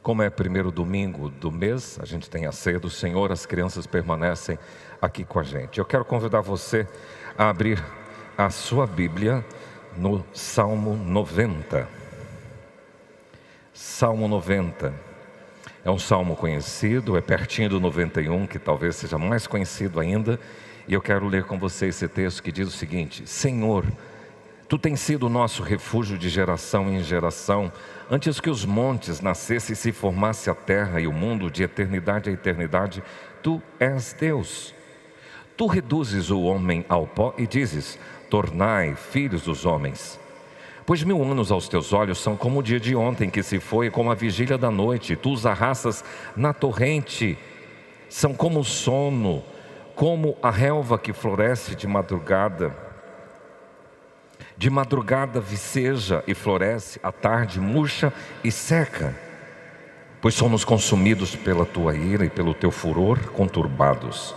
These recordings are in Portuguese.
Como é primeiro domingo do mês, a gente tem a ceia do Senhor, as crianças permanecem aqui com a gente. Eu quero convidar você a abrir a sua Bíblia no Salmo 90. Salmo 90 é um salmo conhecido, é pertinho do 91, que talvez seja mais conhecido ainda. E eu quero ler com você esse texto que diz o seguinte: Senhor, Tu tens sido o nosso refúgio de geração em geração. Antes que os montes nascessem e se formasse a terra e o mundo, de eternidade a eternidade, Tu és Deus. Tu reduzes o homem ao pó e dizes: tornai filhos dos homens. Pois 1000 anos aos teus olhos são como o dia de ontem que se foi, como a vigília da noite. Tu os arrastas na torrente, são como o sono, como a relva que floresce de madrugada. De madrugada viceja e floresce, à tarde murcha e seca. Pois somos consumidos pela tua ira e pelo teu furor conturbados.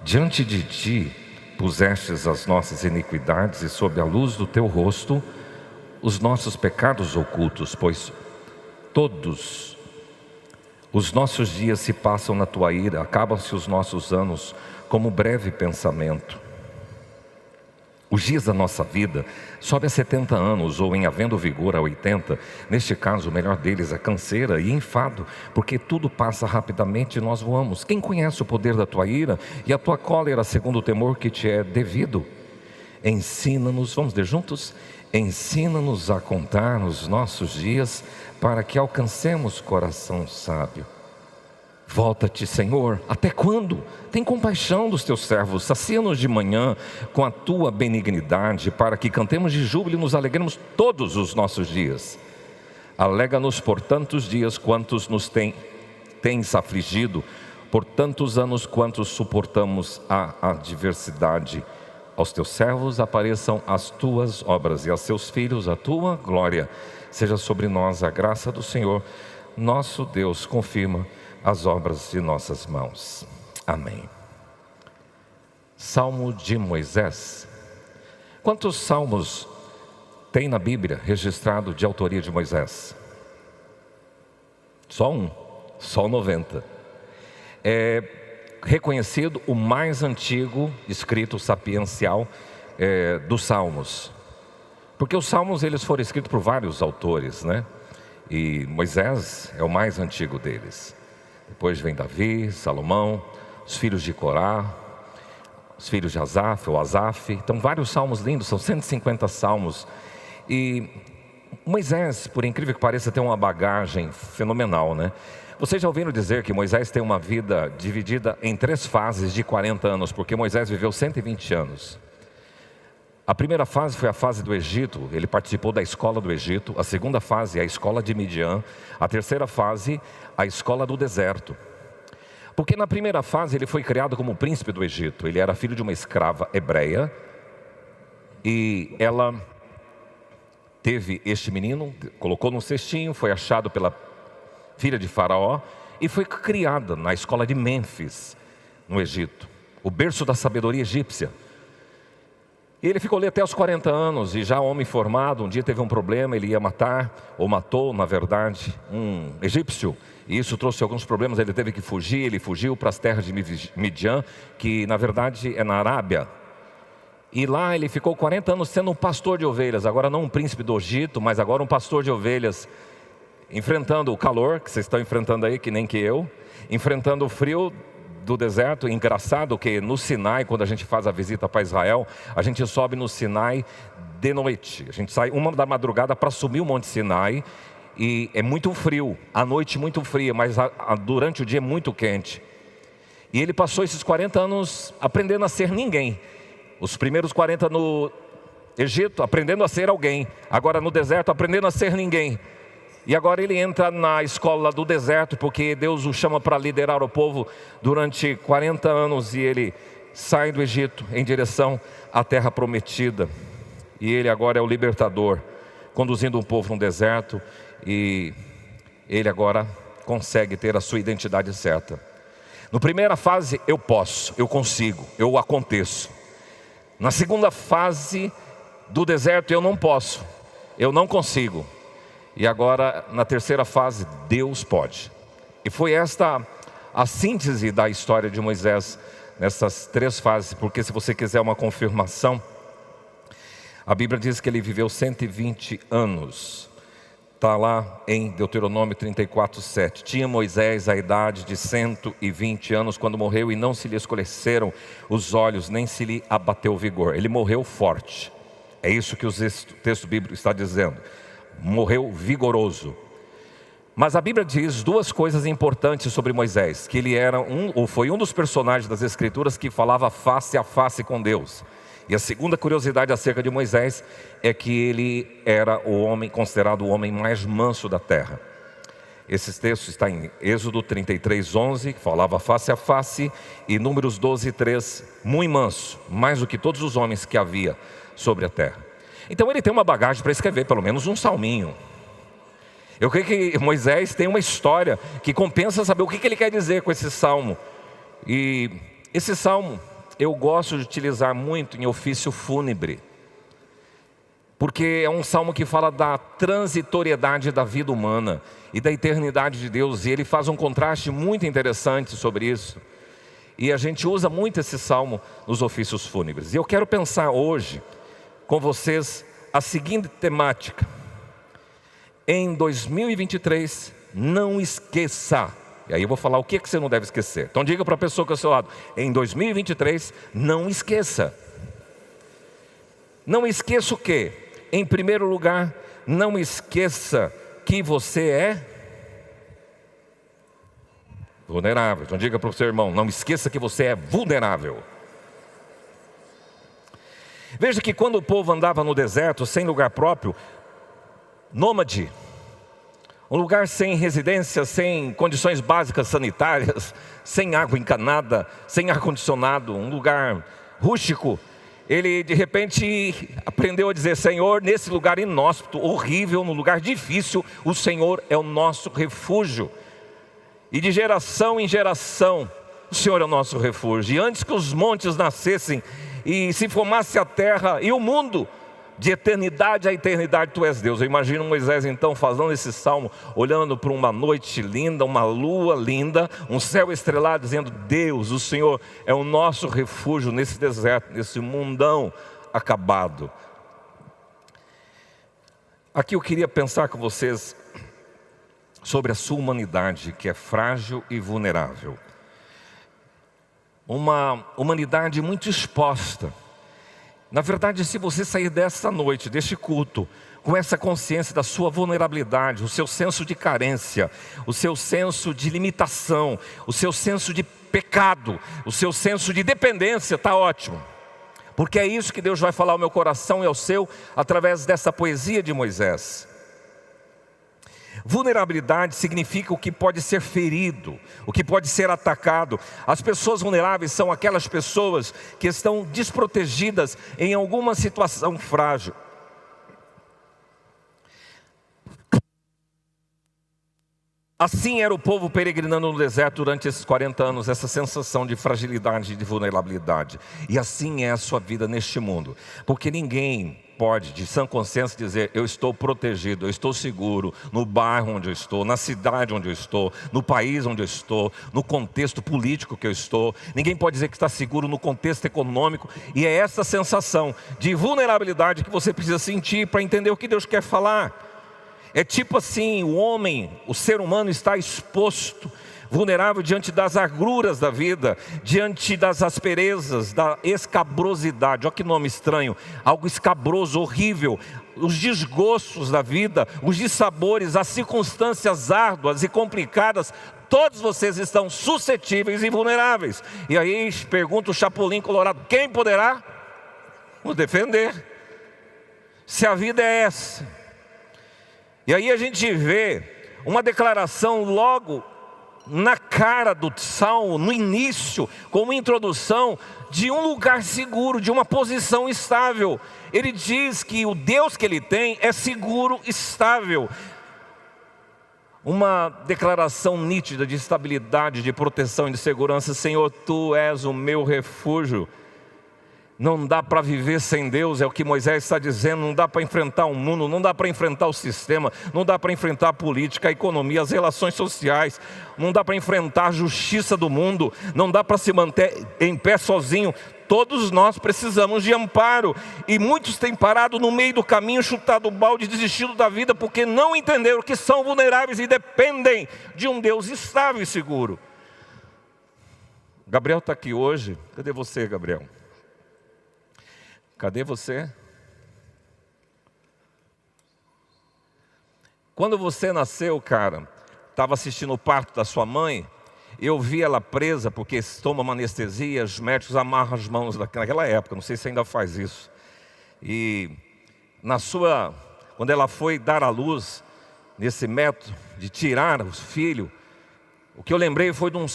Diante de ti pusestes as nossas iniquidades e sob a luz do teu rosto os nossos pecados ocultos, pois todos os nossos dias se passam na tua ira, acabam-se os nossos anos como breve pensamento. Os dias da nossa vida sobem a 70 anos, ou em havendo vigor a 80. Neste caso, o melhor deles é canseira e enfado, porque tudo passa rapidamente e nós voamos. Quem conhece o poder da tua ira e a tua cólera, segundo o temor que te é devido? Ensina-nos, vamos ler juntos? Ensina-nos a contar os nossos dias, para que alcancemos coração sábio. Volta-te, Senhor, até quando? Tem compaixão dos teus servos, sacia-nos de manhã com a tua benignidade, para que cantemos de júbilo e nos alegremos todos os nossos dias. Alega-nos por tantos dias quantos nos tens afligido, por tantos anos quantos suportamos a adversidade. Aos teus servos apareçam as tuas obras, e aos seus filhos a tua glória. Seja sobre nós a graça do Senhor, nosso Deus, confirma as obras de nossas mãos. Amém. Salmo de Moisés. Quantos salmos tem na Bíblia registrado de autoria de Moisés? Só um, só 90. É reconhecido o mais antigo escrito sapiencial dos salmos. Porque os salmos eles foram escritos por vários autores, né? E Moisés é o mais antigo deles. Depois vem Davi, Salomão, os filhos de Corá, os filhos de Asaf, ou Asaf. Então vários salmos lindos, são 150 salmos. E Moisés, por incrível que pareça, tem uma bagagem fenomenal, né? Vocês já ouviram dizer que Moisés tem uma vida dividida em 3 fases de 40 anos, porque Moisés viveu 120 anos. A primeira fase foi a fase do Egito, ele participou da escola do Egito. A segunda fase é a escola de Midian. A terceira fase, a escola do deserto. Porque na primeira fase ele foi criado como príncipe do Egito. Ele era filho de uma escrava hebreia. E ela teve este menino, colocou num cestinho, foi achado pela filha de Faraó e foi criada na escola de Mênfis, no Egito, o berço da sabedoria egípcia. E ele ficou ali até os 40 anos, e já homem formado, um dia teve um problema, ele ia matar, ou matou, na verdade, um egípcio. E isso trouxe alguns problemas, ele teve que fugir, ele fugiu para as terras de Midian, que na verdade é na Arábia. E lá ele ficou 40 anos sendo um pastor de ovelhas, agora não um príncipe do Egito, mas agora um pastor de ovelhas, enfrentando o calor, que vocês estão enfrentando aí, que nem que eu, enfrentando o frio do deserto. Engraçado que no Sinai, quando a gente faz a visita para Israel, a gente sobe no Sinai de noite. A gente sai 1 da madrugada para subir o Monte Sinai, e é muito frio, à noite muito fria, mas durante o dia é muito quente. E ele passou esses 40 anos aprendendo a ser ninguém. Os primeiros 40 no Egito, aprendendo a ser alguém. Agora no deserto, aprendendo a ser ninguém. E agora ele entra na escola do deserto, porque Deus o chama para liderar o povo durante 40 anos. E ele sai do Egito em direção à terra prometida. E ele agora é o libertador, conduzindo um povo no deserto. E ele agora consegue ter a sua identidade certa. Na primeira fase, eu posso, eu consigo, eu aconteço. Na segunda fase do deserto, eu não posso, eu não consigo. E agora, na terceira fase, Deus pode. E foi esta a síntese da história de Moisés nessas três fases, porque se você quiser uma confirmação, a Bíblia diz que ele viveu 120 anos. Está lá em Deuteronômio 34:7. Tinha Moisés a idade de 120 anos quando morreu, e não se lhe escureceram os olhos, nem se lhe abateu o vigor. Ele morreu forte. É isso que o texto bíblico está dizendo. Morreu vigoroso. Mas a Bíblia diz duas coisas importantes sobre Moisés: que ele era foi um dos personagens das Escrituras que falava face a face com Deus. E a segunda curiosidade acerca de Moisés é que ele era o homem considerado o homem mais manso da terra. Esses textos estão em Êxodo 33:11, que falava face a face, e Números 12:3, muito manso, mais do que todos os homens que havia sobre a terra. Então ele tem uma bagagem para escrever pelo menos um salminho. Eu creio que Moisés tem uma história que compensa saber o que ele quer dizer com esse salmo. E esse salmo eu gosto de utilizar muito em ofício fúnebre, porque é um salmo que fala da transitoriedade da vida humana e da eternidade de Deus, e ele faz um contraste muito interessante sobre isso. E a gente usa muito esse salmo nos ofícios fúnebres. E eu quero pensar hoje com vocês a seguinte temática: em 2023, não esqueça. E aí eu vou falar o que você não deve esquecer. Então diga para a pessoa que é ao seu lado: em 2023, não esqueça. Não esqueça o quê? Em primeiro lugar, não esqueça que você é vulnerável. Então diga para o seu irmão: não esqueça que você é vulnerável. Veja que quando o povo andava no deserto, sem lugar próprio, nômade, um lugar sem residência, sem condições básicas sanitárias, sem água encanada, sem ar-condicionado, um lugar rústico, ele de repente aprendeu a dizer: Senhor, nesse lugar inóspito, horrível, no lugar difícil, o Senhor é o nosso refúgio. E de geração em geração, o Senhor é o nosso refúgio. E antes que os montes nascessem e se formasse a terra e o mundo, de eternidade a eternidade tu és Deus. Eu imagino Moisés então falando esse salmo, olhando para uma noite linda, uma lua linda, um céu estrelado, dizendo: Deus, o Senhor é o nosso refúgio nesse deserto, nesse mundão acabado. Aqui eu queria pensar com vocês sobre a sua humanidade, que é frágil e vulnerável. Uma humanidade muito exposta. Na verdade, se você sair dessa noite, deste culto, com essa consciência da sua vulnerabilidade, o seu senso de carência, o seu senso de limitação, o seu senso de pecado, o seu senso de dependência, está ótimo. Porque é isso que Deus vai falar ao meu coração e ao seu, através dessa poesia de Moisés. Vulnerabilidade significa o que pode ser ferido, o que pode ser atacado. As pessoas vulneráveis são aquelas pessoas que estão desprotegidas em alguma situação frágil. Assim era o povo peregrinando no deserto durante esses 40 anos, essa sensação de fragilidade e de vulnerabilidade. E assim é a sua vida neste mundo, porque ninguém pode, de sã consciência, dizer: eu estou protegido, eu estou seguro no bairro onde eu estou, na cidade onde eu estou, no país onde eu estou, no contexto político que eu estou. Ninguém pode dizer que está seguro no contexto econômico. E é essa sensação de vulnerabilidade que você precisa sentir para entender o que Deus quer falar. É tipo assim, o homem, o ser humano está exposto, vulnerável diante das agruras da vida, diante das asperezas, da escabrosidade. Olha que nome estranho, algo escabroso, horrível. Os desgostos da vida, os dissabores, as circunstâncias árduas e complicadas, todos vocês estão suscetíveis e vulneráveis. E aí pergunta o Chapolin Colorado: quem poderá nos defender? Se a vida é essa. E aí a gente vê uma declaração logo na cara do salmo, no início, como introdução, de um lugar seguro, de uma posição estável. Ele diz que o Deus que ele tem é seguro, estável. Uma declaração nítida de estabilidade, de proteção e de segurança. Senhor, tu és o meu refúgio. Não dá para viver sem Deus, é o que Moisés está dizendo. Não dá para enfrentar o mundo, não dá para enfrentar o sistema, não dá para enfrentar a política, a economia, as relações sociais, não dá para enfrentar a justiça do mundo, não dá para se manter em pé sozinho. Todos nós precisamos de amparo, e muitos têm parado no meio do caminho, chutado o balde, desistido da vida, porque não entenderam que são vulneráveis e dependem de um Deus estável e seguro. Gabriel está aqui hoje. Cadê você, Gabriel? Cadê você? Quando você nasceu, cara, estava assistindo o parto da sua mãe, eu vi ela presa, porque toma uma anestesia, os médicos amarram as mãos naquela época, não sei se ainda faz isso. E quando ela foi dar à luz, nesse método de tirar o filho, o que eu lembrei foi de um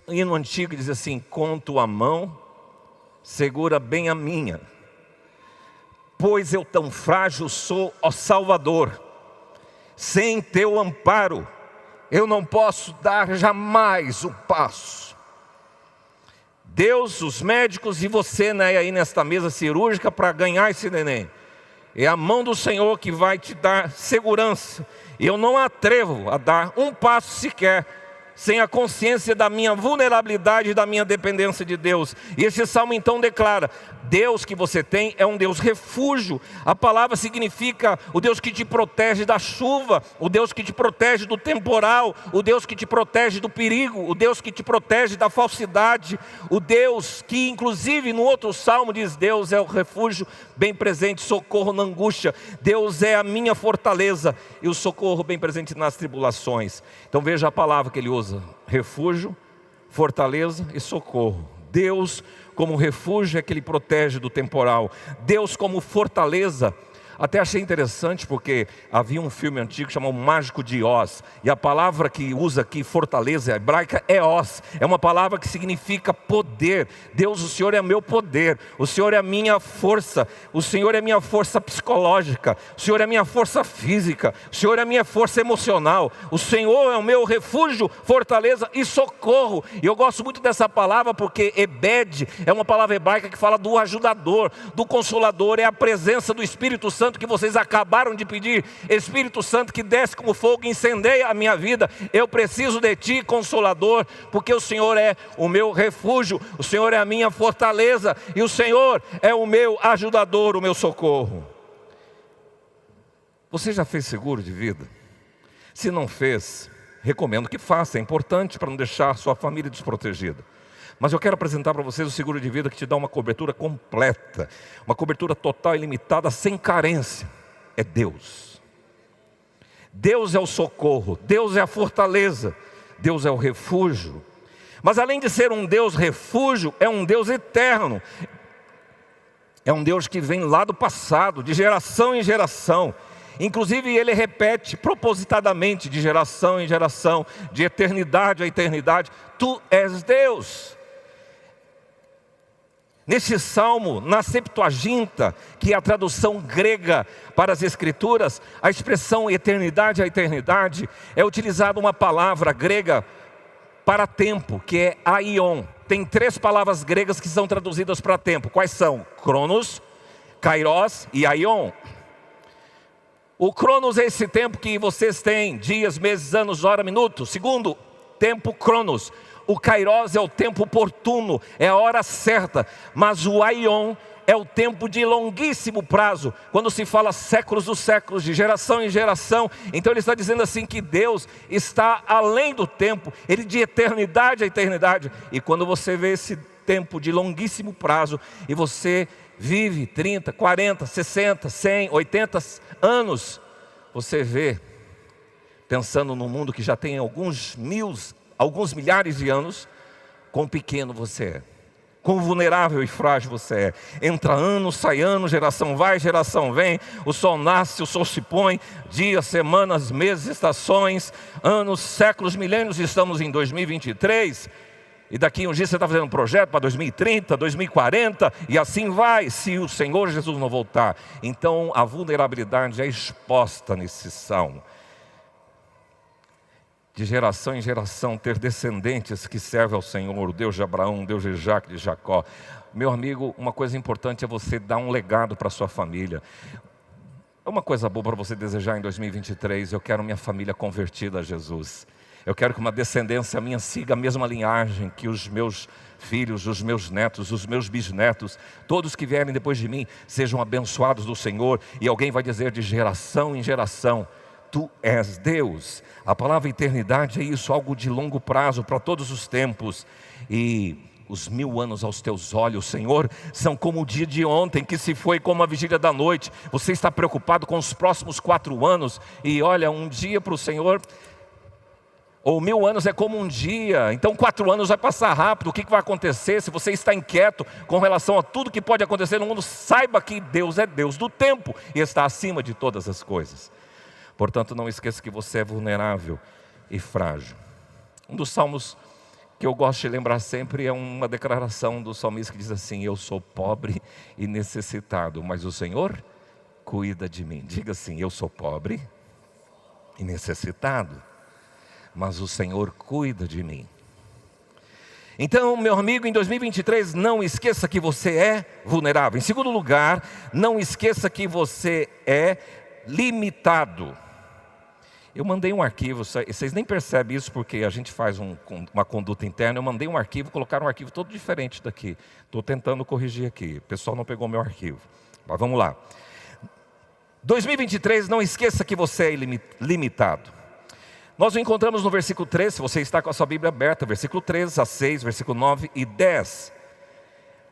hino antigo que diz assim: com tua mão, segura bem a minha, pois eu tão frágil sou, ó Salvador, sem teu amparo, eu não posso dar jamais um passo. Deus, os médicos e você, né, aí nesta mesa cirúrgica para ganhar esse neném, é a mão do Senhor que vai te dar segurança. E eu não atrevo a dar um passo sequer sem a consciência da minha vulnerabilidade e da minha dependência de Deus. E esse salmo então declara: Deus que você tem é um Deus refúgio. A palavra significa o Deus que te protege da chuva, o Deus que te protege do temporal, o Deus que te protege do perigo, o Deus que te protege da falsidade, o Deus que inclusive no outro salmo diz: Deus é o refúgio bem presente, socorro na angústia. Deus é a minha fortaleza e o socorro bem presente nas tribulações. Então veja a palavra que ele usa: refúgio, fortaleza e socorro. Deus como refúgio é que ele protege do temporal. Deus como fortaleza. Até achei interessante porque havia um filme antigo chamado O Mágico de Oz. E a palavra que usa aqui, fortaleza hebraica, é Oz. É uma palavra que significa poder. Deus, o Senhor é meu poder. O Senhor é a minha força. O Senhor é a minha força psicológica. O Senhor é a minha força física. O Senhor é a minha força emocional. O Senhor é o meu refúgio, fortaleza e socorro. E eu gosto muito dessa palavra porque Ebed é uma palavra hebraica que fala do ajudador, do consolador. É a presença do Espírito Santo que vocês acabaram de pedir. Espírito Santo que desce como fogo e incendeia a minha vida. Eu preciso de ti, Consolador, porque o Senhor é o meu refúgio, o Senhor é a minha fortaleza e o Senhor é o meu ajudador, o meu socorro. Você já fez seguro de vida? Se não fez, recomendo que faça. É importante para não deixar sua família desprotegida. Mas eu quero apresentar para vocês o seguro de vida que te dá uma cobertura completa, uma cobertura total e limitada, sem carência. É Deus. Deus é o socorro, Deus é a fortaleza, Deus é o refúgio. Mas além de ser um Deus refúgio, é um Deus eterno. É um Deus que vem lá do passado, de geração em geração. Inclusive ele repete propositadamente, de geração em geração, de eternidade a eternidade: tu és Deus. Neste salmo, na Septuaginta, que é a tradução grega para as Escrituras, a expressão eternidade a eternidade, é utilizada uma palavra grega para tempo, que é aion. Tem 3 palavras gregas que são traduzidas para tempo. Quais são? Cronos, kairos e aion. O cronos é esse tempo que vocês têm, dias, meses, anos, hora, minuto. Segundo, tempo cronos. O kairos é o tempo oportuno, é a hora certa. Mas o aion é o tempo de longuíssimo prazo, quando se fala séculos dos séculos, de geração em geração. Então ele está dizendo assim que Deus está além do tempo, ele de eternidade a eternidade. E quando você vê esse tempo de longuíssimo prazo, e você vive 30, 40, 60, 100, 80 anos, você vê, pensando num mundo que já tem alguns milhares de anos, quão pequeno você é, quão vulnerável e frágil você é. Entra ano, sai ano, geração vai, geração vem, o sol nasce, o sol se põe, dias, semanas, meses, estações, anos, séculos, milênios. Estamos em 2023, e daqui uns dias você está fazendo um projeto para 2030, 2040, e assim vai, se o Senhor Jesus não voltar. Então a vulnerabilidade é exposta nesse salmo. de geração em geração, ter descendentes que servem ao Senhor, o Deus de Abraão, o Deus de Isaac, de Jacó. Meu amigo, uma coisa importante é você dar um legado para a sua família. É uma coisa boa para você desejar em 2023, eu quero minha família convertida a Jesus. Eu quero que uma descendência minha siga a mesma linhagem que os meus filhos, os meus netos, os meus bisnetos, todos que vierem depois de mim, sejam abençoados do Senhor. E alguém vai dizer de geração em geração: Tu és Deus. A palavra eternidade é isso, algo de longo prazo, para todos os tempos. E os 1000 anos aos teus olhos, Senhor, são como o dia de ontem, que se foi como a vigília da noite. Você está preocupado com os próximos 4 anos, e olha, um dia para o Senhor, ou 1000 anos é como um dia. Então 4 anos vai passar rápido. O que vai acontecer? Se você está inquieto com relação a tudo que pode acontecer no mundo, saiba que Deus é Deus do tempo, e está acima de todas as coisas. Portanto, não esqueça que você é vulnerável e frágil. Um dos salmos que eu gosto de lembrar sempre é uma declaração do salmista que diz assim: eu sou pobre e necessitado, mas o Senhor cuida de mim. Diga assim: eu sou pobre e necessitado, mas o Senhor cuida de mim. Então, meu amigo, em 2023, não esqueça que você é vulnerável. Em segundo lugar, não esqueça que você é limitado. Eu mandei um arquivo, vocês nem percebem isso porque a gente faz uma conduta interna. Eu mandei um arquivo, colocaram um arquivo todo diferente daqui. Estou tentando corrigir aqui, o pessoal não pegou meu arquivo. Mas vamos lá. 2023, não esqueça que você é limitado. Nós o encontramos no versículo 3, se você está com a sua Bíblia aberta, versículo 3 a 6, versículo 9 e 10.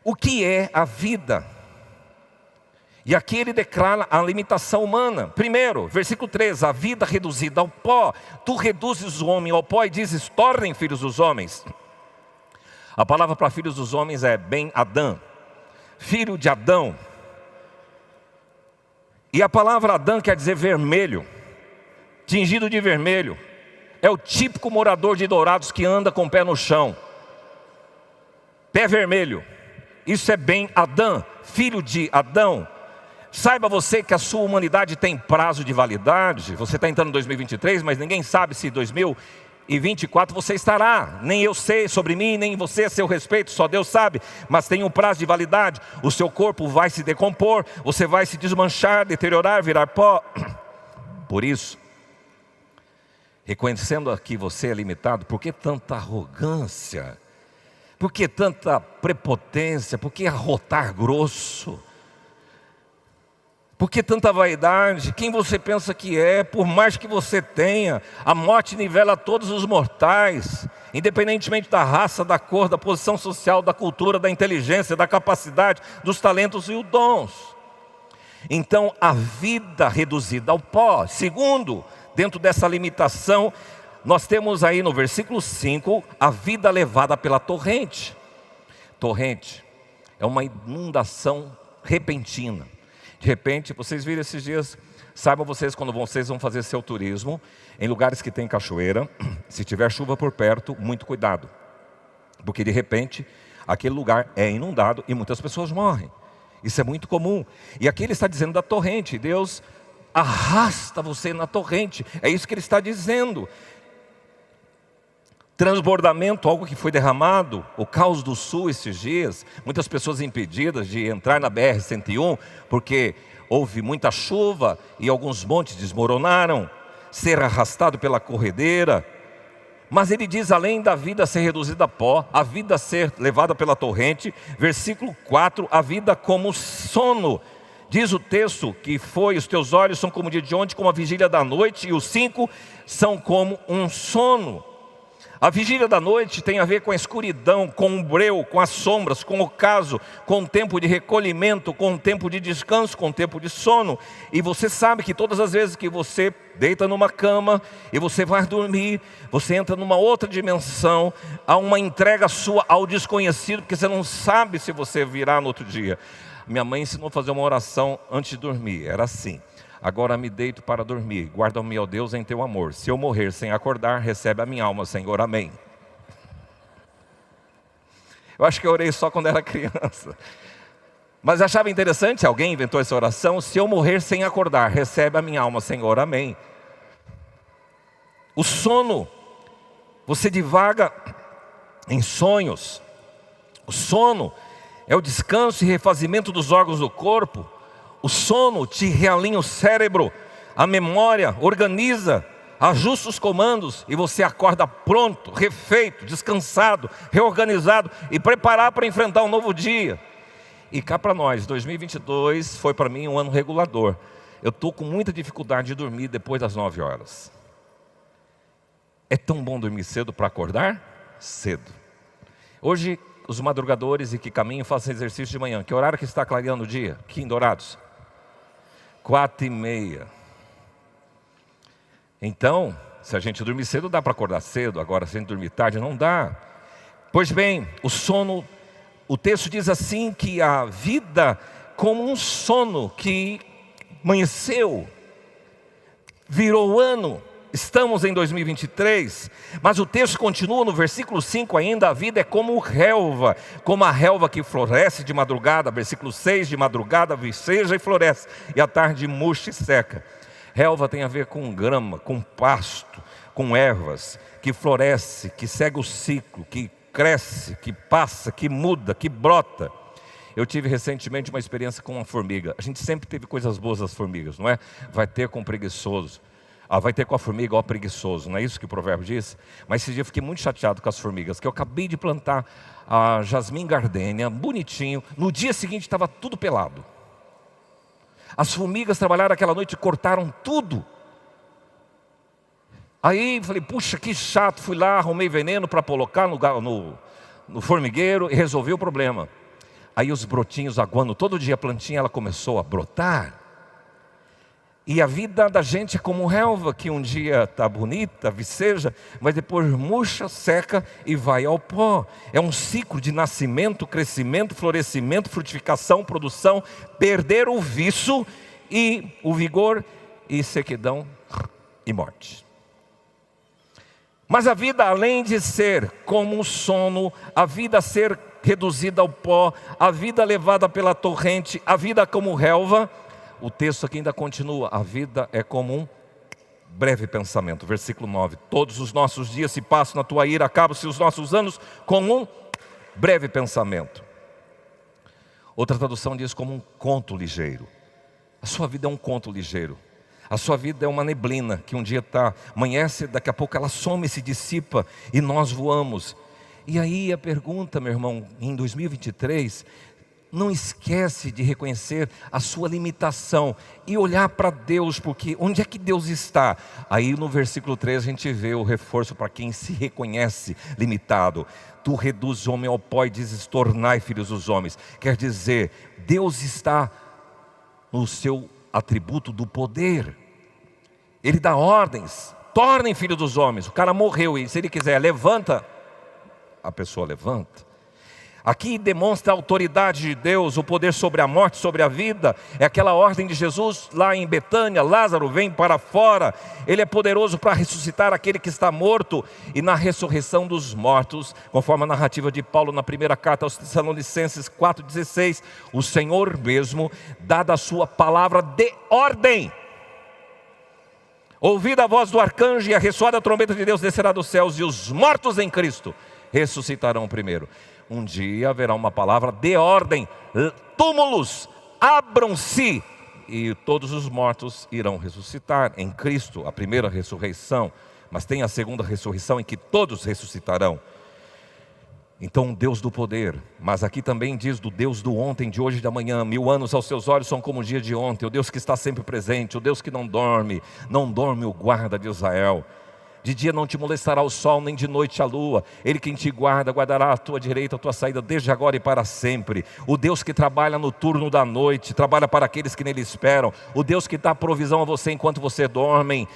O que é a vida? E aqui ele declara a limitação humana. Primeiro, versículo 3, a vida reduzida ao pó. Tu reduzes o homem ao pó e dizes: tornem filhos dos homens. A palavra para filhos dos homens é Ben Adão, filho de Adão. E a palavra Adão quer dizer vermelho, tingido de vermelho. É o típico morador de Dourados que anda com o pé no chão, pé vermelho. Isso é Ben Adão, filho de Adão. Saiba você que a sua humanidade tem prazo de validade. Você está entrando em 2023, mas ninguém sabe se 2024 você estará. Nem eu sei sobre mim, nem você a seu respeito, só Deus sabe. Mas tem um prazo de validade. O seu corpo vai se decompor, você vai se desmanchar, deteriorar, virar pó. Por isso, reconhecendo que você é limitado, por que tanta arrogância? Por que tanta prepotência? Por que arrotar grosso? Por que tanta vaidade? Quem você pensa que é? Por mais que você tenha, a morte nivela todos os mortais, independentemente da raça, da cor, da posição social, da cultura, da inteligência, da capacidade, dos talentos e os dons. Então, a vida reduzida ao pó. Segundo, dentro dessa limitação, nós temos aí no versículo 5, a vida levada pela torrente. Torrente é uma inundação repentina. De repente, vocês viram esses dias, saibam vocês quando vocês vão fazer seu turismo, em lugares que tem cachoeira, se tiver chuva por perto, muito cuidado. Porque de repente, aquele lugar é inundado e muitas pessoas morrem. Isso é muito comum. E aqui ele está dizendo da torrente, Deus arrasta você na torrente, é isso que ele está dizendo. Transbordamento, algo que foi derramado, o caos do sul esses dias, muitas pessoas impedidas de entrar na BR-101, porque houve muita chuva e alguns montes desmoronaram, ser arrastado pela corredeira. Mas ele diz, além da vida ser reduzida a pó, a vida ser levada pela torrente, versículo 4, a vida como sono. Diz o texto que os teus olhos são como o dia de ontem, como a vigília da noite, e os 5 são como um sono. A vigília da noite tem a ver com a escuridão, com o breu, com as sombras, com o ocaso, com o tempo de recolhimento, com o tempo de descanso, com o tempo de sono. E você sabe que todas as vezes que você deita numa cama e você vai dormir, você entra numa outra dimensão, há uma entrega sua ao desconhecido, porque você não sabe se você virá no outro dia. Minha mãe ensinou a fazer uma oração antes de dormir, era assim: agora me deito para dormir, guarda-me, ó Deus, em teu amor. Se eu morrer sem acordar, recebe a minha alma, Senhor, amém. Eu acho que eu orei só quando era criança. Mas achava interessante, alguém inventou essa oração: se eu morrer sem acordar, recebe a minha alma, Senhor, amém. O sono Você divaga em sonhos. O sono é o descanso e refazimento dos órgãos do corpo. O sono te realinha o cérebro, a memória, organiza, ajusta os comandos e você acorda pronto, refeito, descansado, reorganizado e preparado para enfrentar um novo dia. E cá para nós, 2022 foi para mim um ano regulador. Eu estou com muita dificuldade de dormir depois das 9 horas. É tão bom dormir cedo para acordar cedo. Hoje, os madrugadores e que caminham façam exercício de manhã. Que horário que está clareando o dia? Aqui em Dourados? 4h30. Então, se a gente dormir cedo, dá para acordar cedo. Agora, se a gente dormir tarde, não dá. Pois bem, o sono, o texto diz assim que a vida como um sono que amanheceu, virou ano. Estamos em 2023, mas o texto continua no versículo 5 ainda, a vida é como relva, como a relva que floresce de madrugada, versículo 6, de madrugada viceja e floresce, e à tarde murcha e seca. Relva tem a ver com grama, com pasto, com ervas, que floresce, que segue o ciclo, que cresce, que passa, que muda, que brota. Eu tive recentemente uma experiência com uma formiga. A gente sempre teve coisas boas das formigas, não é? Vai ter com o preguiçoso. Vai ter com a formiga, ó preguiçoso, não é isso que o provérbio diz? Mas esse dia eu fiquei muito chateado com as formigas, que eu acabei de plantar a jasmim gardênia, bonitinho, no dia seguinte estava tudo pelado. As formigas trabalharam aquela noite e cortaram tudo. Aí falei, puxa, que chato, fui lá, arrumei veneno para colocar no formigueiro e resolvi o problema. Aí os brotinhos aguando, todo dia a plantinha ela começou a brotar. E a vida da gente é como relva, que um dia está bonita, viceja, mas depois murcha, seca e vai ao pó. É um ciclo de nascimento, crescimento, florescimento, frutificação, produção, perder o viço e o vigor e sequidão e morte. Mas a vida, além de ser como um sono, a vida ser reduzida ao pó, a vida levada pela torrente, a vida como relva, o texto aqui ainda continua, a vida é como um breve pensamento, versículo 9, todos os nossos dias se passam na tua ira, acabam-se os nossos anos como um breve pensamento. Outra tradução diz como um conto ligeiro. A sua vida é um conto ligeiro. A sua vida é uma neblina que um dia amanhece, daqui a pouco ela some, se dissipa e nós voamos. E aí a pergunta, meu irmão, em 2023, não esquece de reconhecer a sua limitação e olhar para Deus, porque onde é que Deus está? Aí no versículo 3 a gente vê o reforço para quem se reconhece limitado. Tu reduzes o homem ao pó e dizes, tornai filhos dos homens. Quer dizer, Deus está no seu atributo do poder. Ele dá ordens, tornem filhos dos homens. O cara morreu e se ele quiser, levanta, a pessoa levanta. Aqui demonstra a autoridade de Deus, o poder sobre a morte, sobre a vida. É aquela ordem de Jesus lá em Betânia, Lázaro vem para fora. Ele é poderoso para ressuscitar aquele que está morto. E na ressurreição dos mortos, conforme a narrativa de Paulo na primeira carta aos Tessalonicenses 4,16, o Senhor mesmo, dada a sua palavra de ordem, ouvida a voz do arcanjo e a ressoada trombeta de Deus descerá dos céus, e os mortos em Cristo ressuscitarão primeiro. Um dia haverá uma palavra de ordem, túmulos abram-se e todos os mortos irão ressuscitar em Cristo, a primeira ressurreição. Mas tem a segunda ressurreição em que todos ressuscitarão. Então Deus do poder, mas aqui também diz do Deus do ontem, de hoje e de amanhã. 1000 anos aos seus olhos são como o dia de ontem. O Deus que está sempre presente, o Deus que não dorme o guarda de Israel. De dia não te molestará o sol, nem de noite a lua. Ele quem te guarda, guardará a tua direita, a tua saída, desde agora e para sempre. O Deus que trabalha no turno da noite, trabalha para aqueles que nele esperam. O Deus que dá provisão a você enquanto você dorme.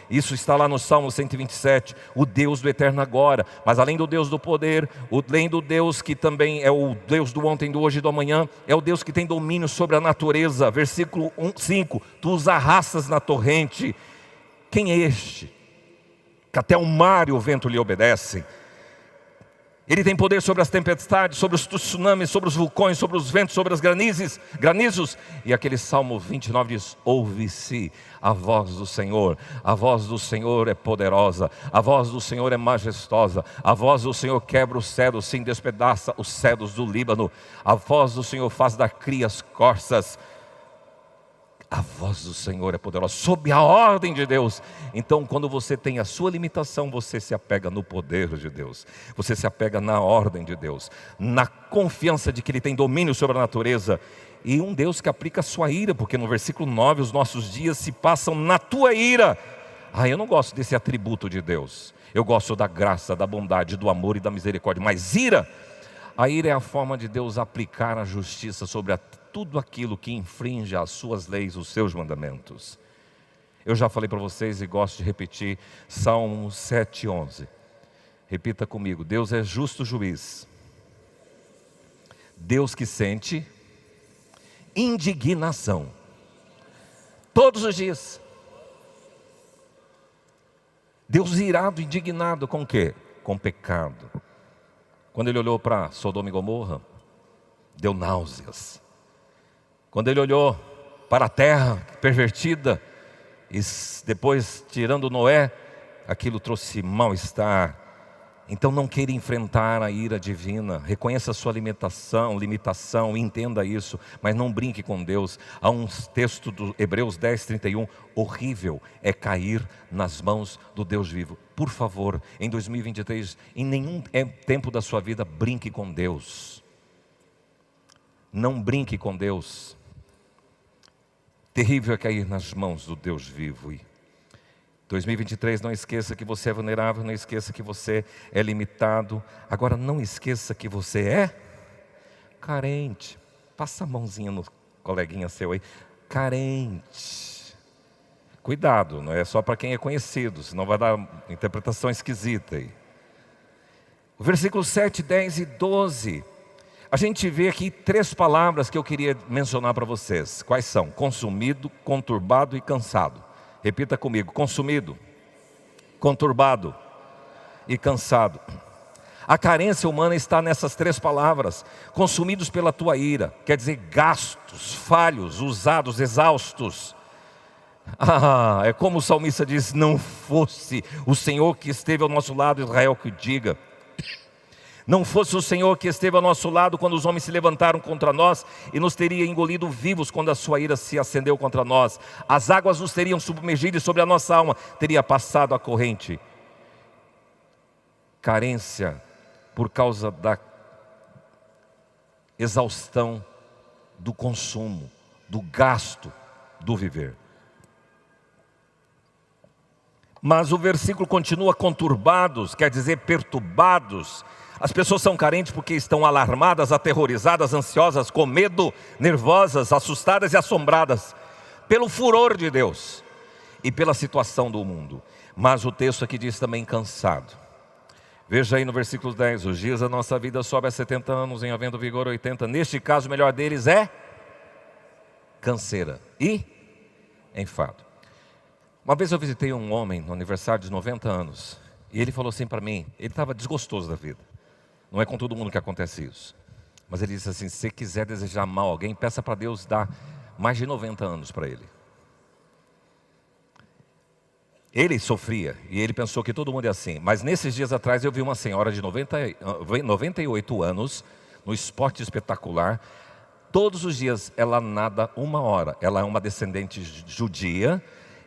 Isso está lá no Salmo 127. O Deus do eterno agora. Mas além do Deus do poder, além do Deus que também é o Deus do ontem, do hoje e do amanhã, é o Deus que tem domínio sobre a natureza. Versículo 5, tu os arrastas na torrente. Quem é este? Que até o mar e o vento lhe obedecem. Ele tem poder sobre as tempestades, sobre os tsunamis, sobre os vulcões, sobre os ventos, sobre as granizos. E aquele Salmo 29 diz: ouve-se a voz do Senhor. A voz do Senhor é poderosa, a voz do Senhor é majestosa. A voz do Senhor quebra os cedros, sim, despedaça os cedros do Líbano. A voz do Senhor faz da cria as corças. A voz do Senhor é poderosa, sob a ordem de Deus. Então, quando você tem a sua limitação, você se apega no poder de Deus. Você se apega na ordem de Deus, na confiança de que Ele tem domínio sobre a natureza. E um Deus que aplica a sua ira, porque no versículo 9, os nossos dias se passam na tua ira. Eu não gosto desse atributo de Deus. Eu gosto da graça, da bondade, do amor e da misericórdia. Mas ira, a ira é a forma de Deus aplicar a justiça sobre tudo aquilo que infringe as suas leis, os seus mandamentos. Eu já falei para vocês e gosto de repetir, Salmo 7:11. Repita comigo: Deus é justo juiz. Deus que sente indignação todos os dias. Deus irado, indignado com o quê? Com pecado. Quando Ele olhou para Sodoma e Gomorra, deu náuseas. Quando Ele olhou para a terra pervertida, e depois tirando Noé, aquilo trouxe mal-estar. Então não queira enfrentar a ira divina. Reconheça a sua limitação, entenda isso, mas não brinque com Deus. Há um texto do Hebreus 10:31, horrível é cair nas mãos do Deus vivo. Por favor, em 2023, em nenhum tempo da sua vida, brinque com Deus. Não brinque com Deus. Terrível é cair nas mãos do Deus vivo. E 2023, não esqueça que você é vulnerável, não esqueça que você é limitado. Agora, não esqueça que você é carente. Passa a mãozinha no coleguinha seu aí. Carente. Cuidado, não é só para quem é conhecido, senão vai dar interpretação esquisita aí. O versículo 7, 10 e 12. A gente vê aqui 3 palavras que eu queria mencionar para vocês. Quais são? Consumido, conturbado e cansado. Repita comigo: consumido, conturbado e cansado. A carência humana está nessas 3 palavras. Consumidos pela tua ira, quer dizer gastos, falhos, usados, exaustos. É como o salmista diz: não fosse o Senhor que esteve ao nosso lado, Israel que diga. Não fosse o Senhor que esteve ao nosso lado quando os homens se levantaram contra nós e nos teria engolido vivos quando a sua ira se acendeu contra nós. As águas nos teriam submergido e sobre a nossa alma teria passado a corrente. Carência por causa da exaustão, do consumo, do gasto, do viver. Mas o versículo continua: conturbados, quer dizer perturbados. As pessoas são carentes porque estão alarmadas, aterrorizadas, ansiosas, com medo, nervosas, assustadas e assombradas pelo furor de Deus e pela situação do mundo. Mas o texto aqui diz também cansado. Veja aí no versículo 10: os dias da nossa vida sobem a 70 anos, em havendo vigor 80. Neste caso, o melhor deles é canseira e enfado. Uma vez eu visitei um homem no aniversário de 90 anos. E ele falou assim para mim, ele estava desgostoso da vida. Não é com todo mundo que acontece isso. Mas ele disse assim: se você quiser desejar mal a alguém, peça para Deus dar mais de 90 anos para ele. Ele sofria e ele pensou que todo mundo é assim. Mas nesses dias atrás eu vi uma senhora de 98 anos, no esporte espetacular. Todos os dias ela nada 1 hora. Ela é uma descendente judia.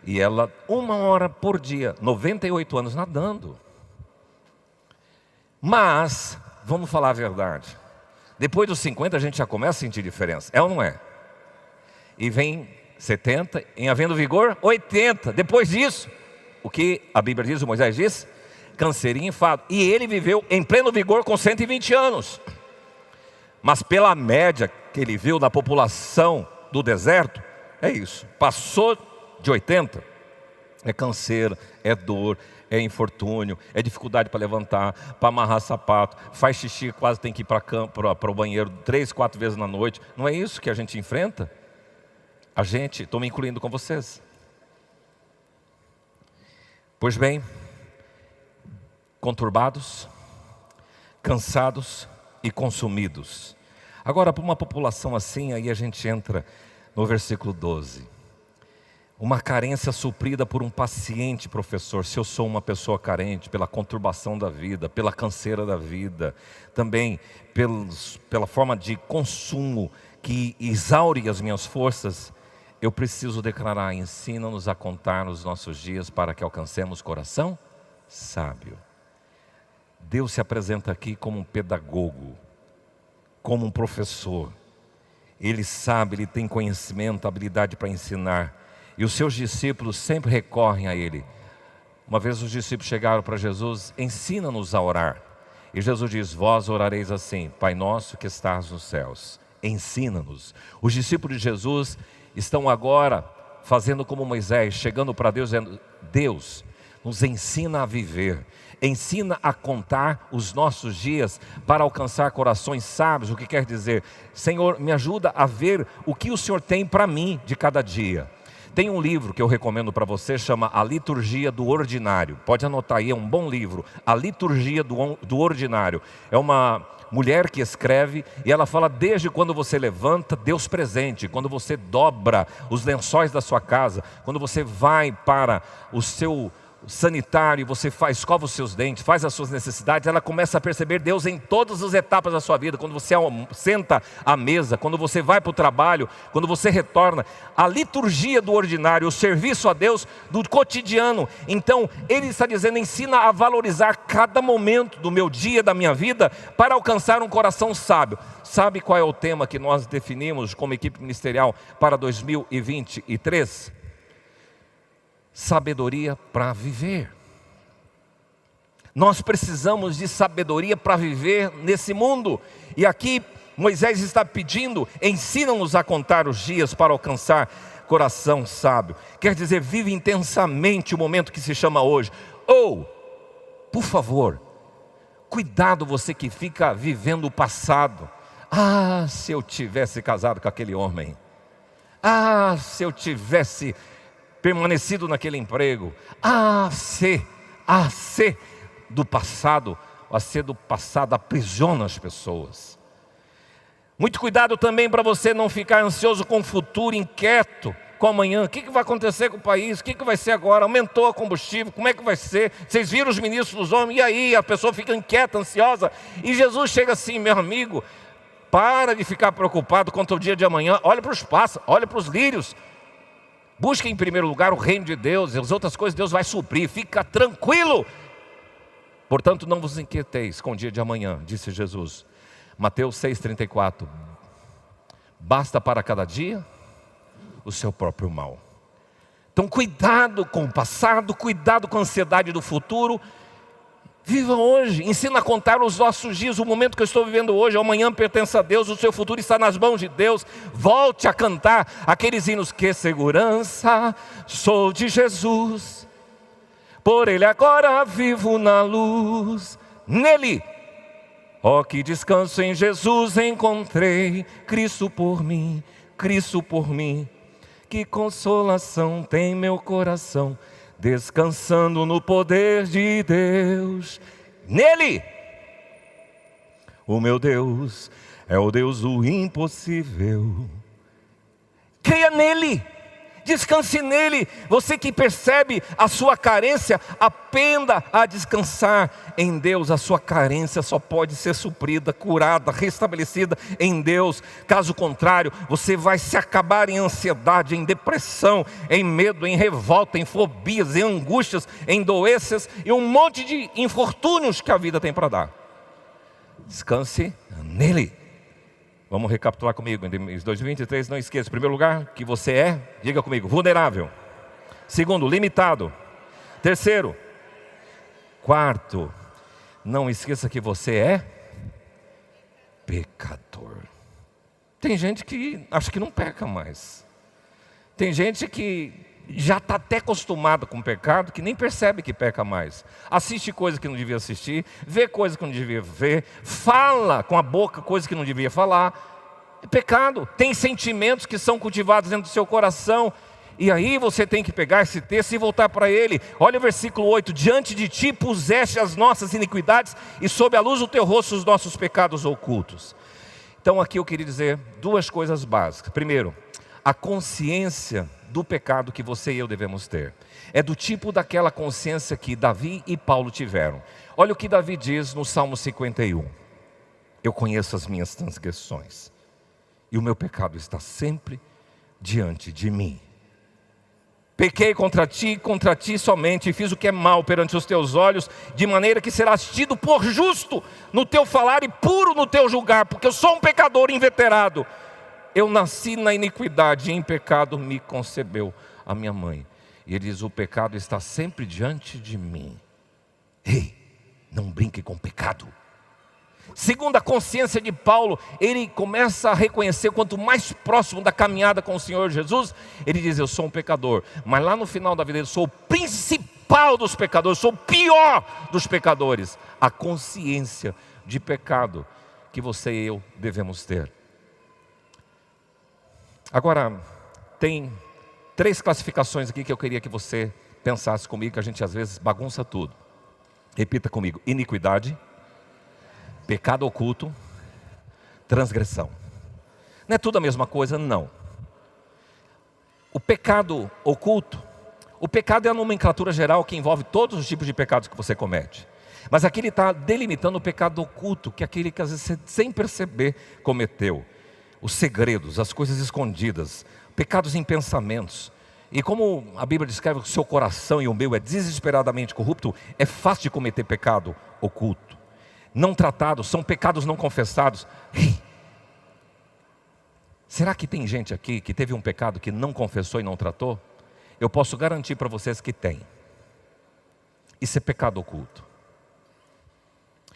E ela 1 hora por dia, 98 anos nadando. Mas, vamos falar a verdade, depois dos 50 a gente já começa a sentir diferença, é ou não é? E vem 70, em havendo vigor 80, depois disso, o que a Bíblia diz, o Moisés diz? Canseira e enfado. E ele viveu em pleno vigor com 120 anos. Mas pela média que ele viu na população do deserto, é isso, passou de 80, é canseira, é dor, é infortúnio, é dificuldade para levantar, para amarrar sapato, faz xixi, quase tem que ir para o banheiro 3, 4 vezes na noite. Não é isso que a gente enfrenta? A gente, estou me incluindo com vocês. Pois bem, conturbados, cansados e consumidos. Agora, para uma população assim, aí a gente entra no versículo 12. Uma carência suprida por um paciente, professor. Se eu sou uma pessoa carente, pela conturbação da vida, pela canseira da vida, também pela forma de consumo que exaure as minhas forças, eu preciso declarar: ensina-nos a contar os nossos dias para que alcancemos coração sábio. Deus se apresenta aqui como um pedagogo, como um professor. Ele sabe, ele tem conhecimento, habilidade para ensinar. E os seus discípulos sempre recorrem a ele. Uma vez os discípulos chegaram para Jesus: ensina-nos a orar. E Jesus diz: vós orareis assim: Pai nosso que estás nos céus, ensina-nos. Os discípulos de Jesus estão agora fazendo como Moisés, chegando para Deus dizendo: Deus, nos ensina a viver, ensina a contar os nossos dias para alcançar corações sábios. O que quer dizer? Senhor, me ajuda a ver o que o Senhor tem para mim de cada dia. Tem um livro que eu recomendo para você, chama A Liturgia do Ordinário. Pode anotar aí, é um bom livro. A Liturgia do Ordinário. É uma mulher que escreve e ela fala desde quando você levanta, Deus presente, quando você dobra os lençóis da sua casa, quando você vai para o seu sanitário, você escova os seus dentes, faz as suas necessidades, ela começa a perceber Deus em todas as etapas da sua vida. Quando você senta à mesa, quando você vai para o trabalho, quando você retorna, a liturgia do ordinário, o serviço a Deus do cotidiano. Então ele está dizendo: ensina a valorizar cada momento do meu dia, da minha vida, para alcançar um coração sábio. Sabe qual é o tema que nós definimos como equipe ministerial para 2023? Sabedoria para viver. Nós precisamos de sabedoria para viver nesse mundo. E aqui Moisés está pedindo: ensina-nos a contar os dias para alcançar coração sábio. Quer dizer, vive intensamente o momento que se chama hoje. Ou, por favor, cuidado você que fica vivendo o passado. Ah, se eu tivesse casado com aquele homem. Ah, se eu tivesse permanecido naquele emprego. A C do passado aprisiona as pessoas. Muito cuidado também para você não ficar ansioso com o futuro, inquieto com amanhã. O que vai acontecer com o país? O que vai ser agora? Aumentou o combustível, como é que vai ser? Vocês viram os ministros dos homens? E aí a pessoa fica inquieta, ansiosa. E Jesus chega assim: meu amigo, para de ficar preocupado quanto ao dia de amanhã. Olha para os pássaros, olha para os lírios. Busque em primeiro lugar o reino de Deus, e as outras coisas Deus vai suprir. Fica tranquilo. Portanto, não vos inquieteis com o dia de amanhã, disse Jesus. Mateus 6,34. Basta para cada dia o seu próprio mal. Então cuidado com o passado, cuidado com a ansiedade do futuro. Viva hoje, ensina a contar os nossos dias. O momento que eu estou vivendo hoje, amanhã pertence a Deus, o seu futuro está nas mãos de Deus. Volte a cantar aqueles hinos: que segurança sou de Jesus, por Ele agora vivo na luz. Nele, ó que descanso em Jesus encontrei, Cristo por mim, que consolação tem meu coração, descansando no poder de Deus. Nele, o meu Deus é o Deus do impossível. Creia nele, descanse nele. Você que percebe a sua carência, aprenda a descansar em Deus. A sua carência só pode ser suprida, curada, restabelecida em Deus. Caso contrário, você vai se acabar em ansiedade, em depressão, em medo, em revolta, em fobias, em angústias, em doenças e um monte de infortúnios que a vida tem para dar. Descanse nele. Vamos recapitular comigo em 2023, não esqueça: em primeiro lugar, que você é, diga comigo, vulnerável. Segundo, limitado. Terceiro, quarto, não esqueça que você é pecador. Tem gente que acha que não peca mais. Tem gente que já está até acostumada com o pecado, que nem percebe que peca mais. Assiste coisa que não devia assistir, vê coisa que não devia ver, fala com a boca coisa que não devia falar. É pecado. Tem sentimentos que são cultivados dentro do seu coração E aí você tem que pegar esse texto e voltar para ele. Olha o versículo 8: diante de ti puseste as nossas iniquidades, e sob a luz do teu rosto os nossos pecados ocultos. Então aqui eu queria dizer duas coisas básicas. Primeiro, a consciência do pecado que você e eu devemos ter é do tipo daquela consciência que Davi e Paulo tiveram. Olha o que Davi diz no Salmo 51: eu conheço as minhas transgressões, e o meu pecado está sempre diante de mim. Pequei contra ti somente, e fiz o que é mal perante os teus olhos, de maneira que serás tido por justo no teu falar e puro no teu julgar, porque eu sou um pecador inveterado. Eu nasci na iniquidade, e em pecado me concebeu a minha mãe. E ele diz: o pecado está sempre diante de mim. Ei, não brinque com o pecado. Segundo a consciência de Paulo, ele começa a reconhecer, quanto mais próximo da caminhada com o Senhor Jesus, ele diz: eu sou um pecador, mas lá no final da vida eu sou o principal dos pecadores, sou o pior dos pecadores. A consciência de pecado que você e eu devemos ter. Agora, tem 3 classificações aqui que eu queria que você pensasse comigo, que a gente às vezes bagunça tudo. Repita comigo: iniquidade, pecado oculto, transgressão. Não é tudo a mesma coisa? Não. O pecado oculto, o pecado é a nomenclatura geral que envolve todos os tipos de pecados que você comete. Mas aqui ele está delimitando o pecado oculto, que é aquele que às vezes você, sem perceber, cometeu. Os segredos, as coisas escondidas, pecados em pensamentos. E como a Bíblia descreve que o seu coração e o meu é desesperadamente corrupto, é fácil de cometer pecado oculto. Não tratados, são pecados não confessados. Será que tem gente aqui que teve um pecado que não confessou e não tratou? Eu posso garantir para vocês que tem. Isso é pecado oculto.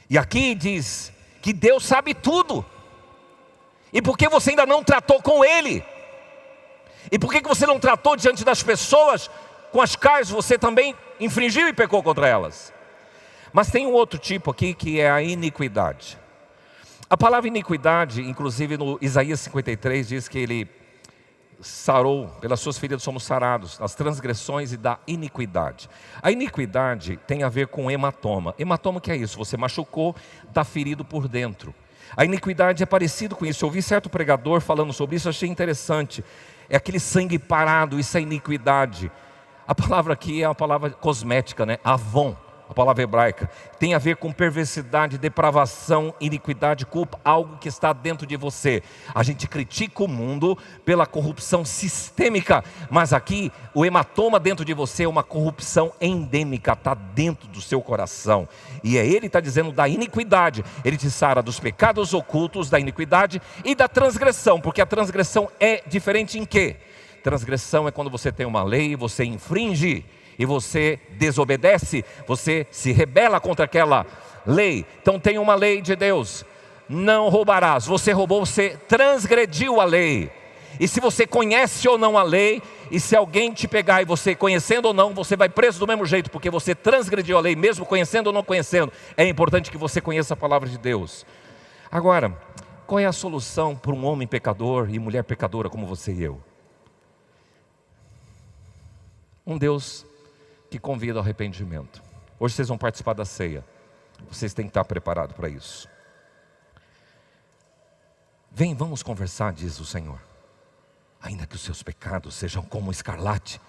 E aqui diz que Deus sabe tudo. E por que você ainda não tratou com Ele? E por que você não tratou diante das pessoas com as quais você também infringiu e pecou contra elas? Mas tem um outro tipo aqui, que é a iniquidade. A palavra iniquidade, inclusive no Isaías 53, diz que Ele sarou, pelas suas feridas somos sarados, das transgressões e da iniquidade. A iniquidade tem a ver com hematoma. Hematoma, que é isso? Você machucou, está ferido por dentro. A iniquidade é parecido com isso. Eu ouvi certo pregador falando sobre isso, achei interessante. É aquele sangue parado, isso é iniquidade. A palavra aqui é uma palavra cosmética, né? Avon, a palavra hebraica. Tem a ver com perversidade, depravação, iniquidade, culpa, algo que está dentro de você. A gente critica o mundo pela corrupção sistêmica, mas aqui o hematoma dentro de você é uma corrupção endêmica, está dentro do seu coração. E ele está dizendo da iniquidade. Ele te sara dos pecados ocultos, da iniquidade e da transgressão, porque a transgressão é diferente em quê? Transgressão é quando você tem uma lei, você infringe e você desobedece, você se rebela contra aquela lei. Então tem uma lei de Deus: não roubarás. Você roubou, você transgrediu a lei. E se você conhece ou não a lei, e se alguém te pegar e você conhecendo ou não, você vai preso do mesmo jeito, porque você transgrediu a lei, mesmo conhecendo ou não conhecendo. É importante que você conheça a palavra de Deus. Agora, qual é a solução para um homem pecador e mulher pecadora como você e eu? Um Deus que convida ao arrependimento. Hoje vocês vão participar da ceia. Vocês têm que estar preparados para isso. Vem, vamos conversar, diz o Senhor. Ainda que os seus pecados sejam como o escarlate,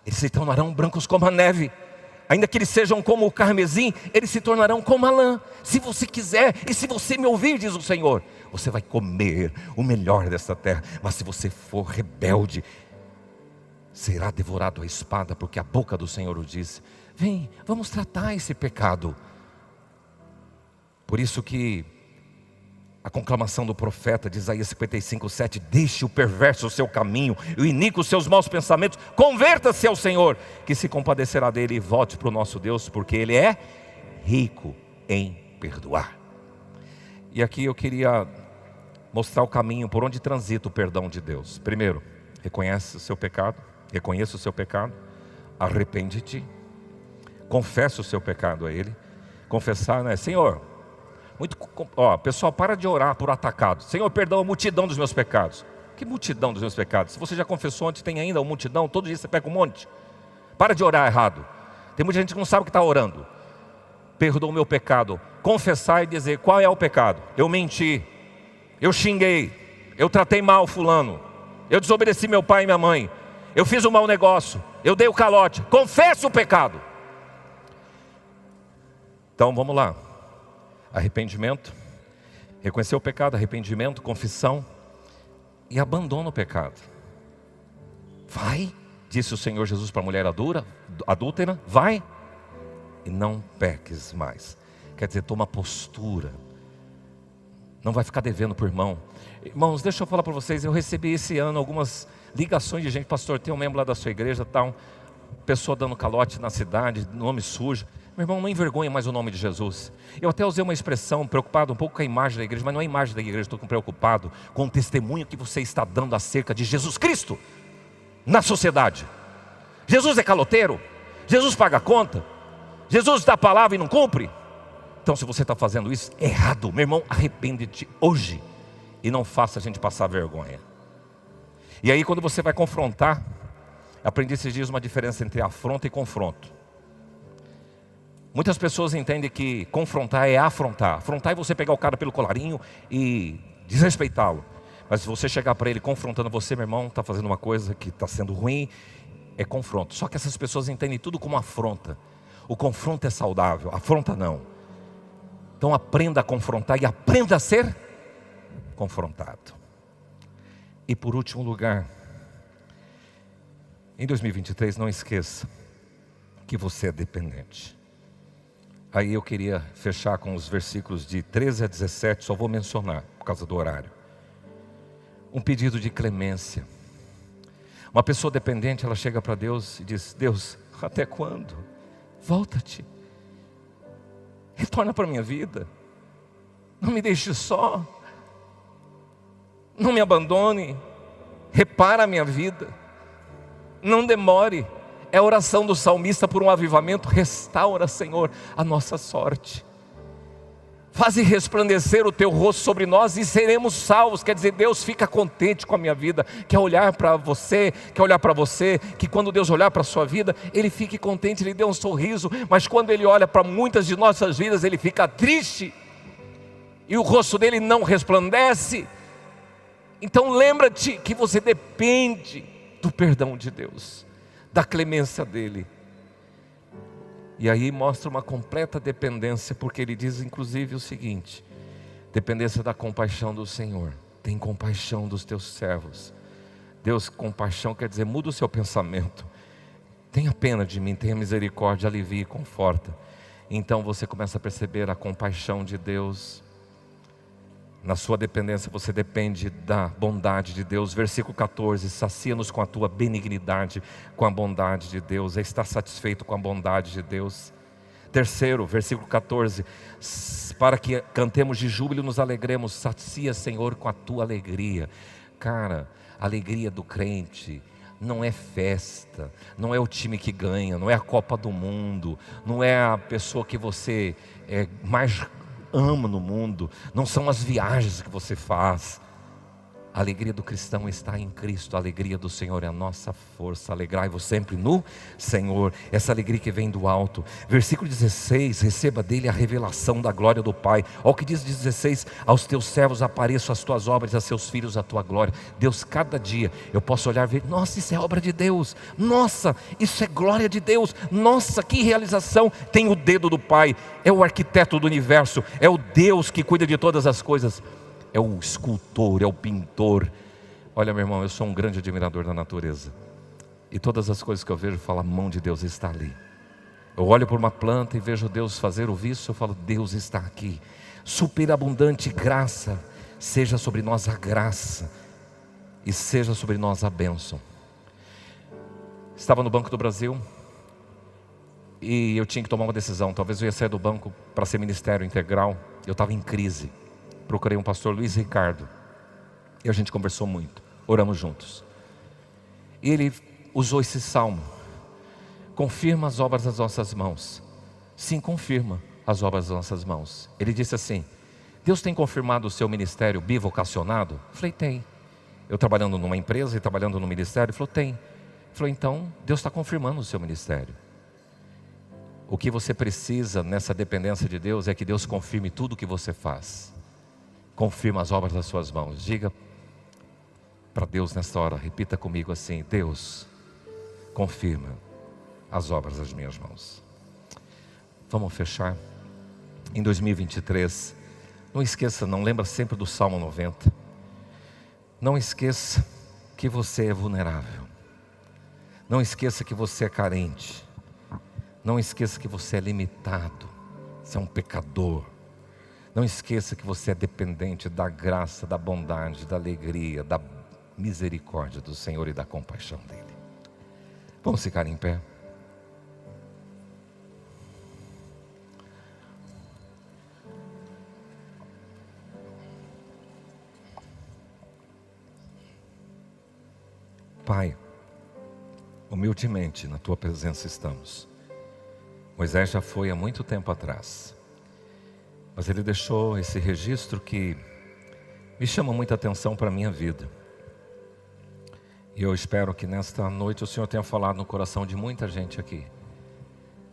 eles se tornarão brancos como a neve. Ainda que eles sejam como o carmesim, eles se tornarão como a lã. Se você quiser e se você me ouvir, diz o Senhor, você vai comer o melhor desta terra. Mas se você for rebelde, será devorado a espada, porque a boca do Senhor o disse. Vem, vamos tratar esse pecado. Por isso que a conclamação do profeta de Isaías 55:7, deixe o perverso o seu caminho, e o iníquo os seus maus pensamentos, converta-se ao Senhor, que se compadecerá dele, e volte para o nosso Deus, porque Ele é rico em perdoar. E aqui eu queria mostrar o caminho por onde transita o perdão de Deus. Primeiro, reconheça o seu pecado, arrepende-te, confessa o seu pecado a Ele. Confessar, né? Senhor, pessoal, para de orar por atacado. Senhor, perdoa a multidão dos meus pecados. que multidão dos meus pecados? Se você já confessou ontem, tem ainda uma multidão, todo dia você pega um monte. Para de orar errado. Tem muita gente que não sabe o que está orando. Perdoa o meu pecado. Confessar e dizer, qual é o pecado? Eu menti, eu xinguei, eu tratei mal fulano, eu desobedeci meu pai e minha mãe, eu fiz um mau negócio, eu dei o calote. Confessa o pecado. Então vamos lá. Arrependimento, reconhecer o pecado, arrependimento, confissão e abandona o pecado. Vai, disse o Senhor Jesus para a mulher adúltera, vai e não peques mais. Quer dizer, toma postura. Não vai ficar devendo para o irmão. Irmãos, deixa eu falar para vocês, eu recebi esse ano algumas ligações de gente, pastor, tem um membro lá da sua igreja, tal, pessoa dando calote na cidade, nome sujo. Meu irmão, não envergonha mais o nome de Jesus. Eu até usei uma expressão, preocupado um pouco com a imagem da igreja, mas não é a imagem da igreja, estou preocupado com o testemunho que você está dando acerca de Jesus Cristo na sociedade. Jesus é caloteiro? Jesus paga a conta? Jesus dá a palavra e não cumpre? Então se você está fazendo isso, errado, meu irmão, arrepende-te hoje e não faça a gente passar vergonha. E aí quando você vai confrontar, aprendi esses dias uma diferença entre afronta e confronto. Muitas pessoas entendem que confrontar é afrontar. Afrontar é você pegar o cara pelo colarinho e desrespeitá-lo. Mas se você chegar para ele confrontando você, meu irmão, está fazendo uma coisa que está sendo ruim, é confronto. Só que essas pessoas entendem tudo como afronta. O confronto é saudável, afronta não. Então aprenda a confrontar e aprenda a ser confrontado. E por último lugar, em 2023 não esqueça que você é dependente. Aí eu queria fechar com os versículos de 13 a 17, só vou mencionar por causa do horário. Um pedido de clemência. Uma pessoa dependente, ela chega para Deus e diz, Deus, até quando? Volta-te. Retorna para a minha vida. Não me deixe só. Não me abandone. Repara a minha vida. Não demore. É a oração do salmista por um avivamento. Restaura, Senhor, a nossa sorte. Faze resplandecer o teu rosto sobre nós e seremos salvos. Quer dizer, Deus fica contente com a minha vida. Quer olhar para você, que quando Deus olhar para a sua vida, Ele fique contente, Ele dê um sorriso. Mas quando Ele olha para muitas de nossas vidas, Ele fica triste. E o rosto dele não resplandece. Então lembra-te que você depende do perdão de Deus, da clemência dele. E aí mostra uma completa dependência, porque ele diz inclusive o seguinte: dependência da compaixão do Senhor. Tem compaixão dos teus servos. Deus, compaixão quer dizer, muda o seu pensamento. Tenha pena de mim, tenha misericórdia, alivie e conforta. Então você começa a perceber a compaixão de Deus. Na sua dependência você depende da bondade de Deus. Versículo 14, sacia-nos com a tua benignidade, com a bondade de Deus. Está satisfeito com a bondade de Deus. Terceiro, versículo 14, para que cantemos de júbilo e nos alegremos. Sacia, Senhor, com a tua alegria. Cara, a alegria do crente não é festa, não é o time que ganha, não é a Copa do Mundo, não é a pessoa que você mais ama no mundo, não são as viagens que você faz. A alegria do cristão está em Cristo. A alegria do Senhor é a nossa força. Alegrai-vos sempre no Senhor. Essa alegria que vem do alto. Versículo 16, receba dele a revelação da glória do Pai. Olha o que diz 16, aos teus servos apareçam as tuas obras, a seus filhos a tua glória. Deus, cada dia eu posso olhar e ver, nossa, isso é obra de Deus, nossa, isso é glória de Deus, nossa, que realização. Tem o dedo do Pai, é o arquiteto do universo, é o Deus que cuida de todas as coisas. É o escultor, é o pintor. Olha, meu irmão, eu sou um grande admirador da natureza. E todas as coisas que eu vejo, eu falo, a mão de Deus está ali. Eu olho por uma planta e vejo Deus fazer o viço, eu falo, Deus está aqui. Superabundante graça, seja sobre nós a graça, e seja sobre nós a bênção. Estava no Banco do Brasil, e eu tinha que tomar uma decisão. Talvez eu ia sair do banco para ser ministério integral. Eu estava em crise. Procurei um pastor, Luiz Ricardo, e a gente conversou muito, oramos juntos. E ele usou esse salmo: confirma as obras das nossas mãos. Sim, confirma as obras das nossas mãos. Ele disse assim: Deus tem confirmado o seu ministério bivocacionado? Eu falei, tem. Eu trabalhando numa empresa e trabalhando no ministério? Ele falou, tem. Ele falou, então Deus está confirmando o seu ministério. O que você precisa nessa dependência de Deus é que Deus confirme tudo o que você faz. Confirma as obras das suas mãos. Diga para Deus nesta hora, repita comigo assim: Deus, confirma as obras das minhas mãos. Vamos fechar. Em 2023, não esqueça, não lembra sempre do Salmo 90. Não esqueça que você é vulnerável. Não esqueça que você é carente. Não esqueça que você é limitado. Você é um pecador. Não esqueça que você é dependente da graça, da bondade, da alegria, da misericórdia do Senhor e da compaixão dEle. Vamos ficar em pé. Pai, humildemente na Tua presença estamos. Moisés já foi há muito tempo atrás, mas ele deixou esse registro que me chama muita atenção para a minha vida. E eu espero que nesta noite o Senhor tenha falado no coração de muita gente aqui.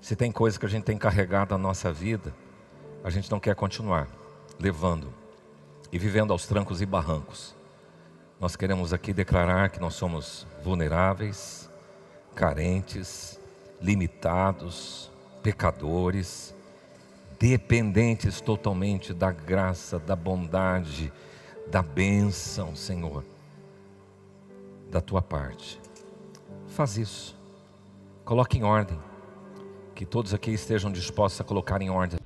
Se tem coisa que a gente tem carregado na nossa vida, a gente não quer continuar levando e vivendo aos trancos e barrancos. Nós queremos aqui declarar que nós somos vulneráveis, carentes, limitados, pecadores, dependentes totalmente da graça, da bondade, da bênção, Senhor, da Tua parte. Faz isso, coloque em ordem, que todos aqui estejam dispostos a colocar em ordem.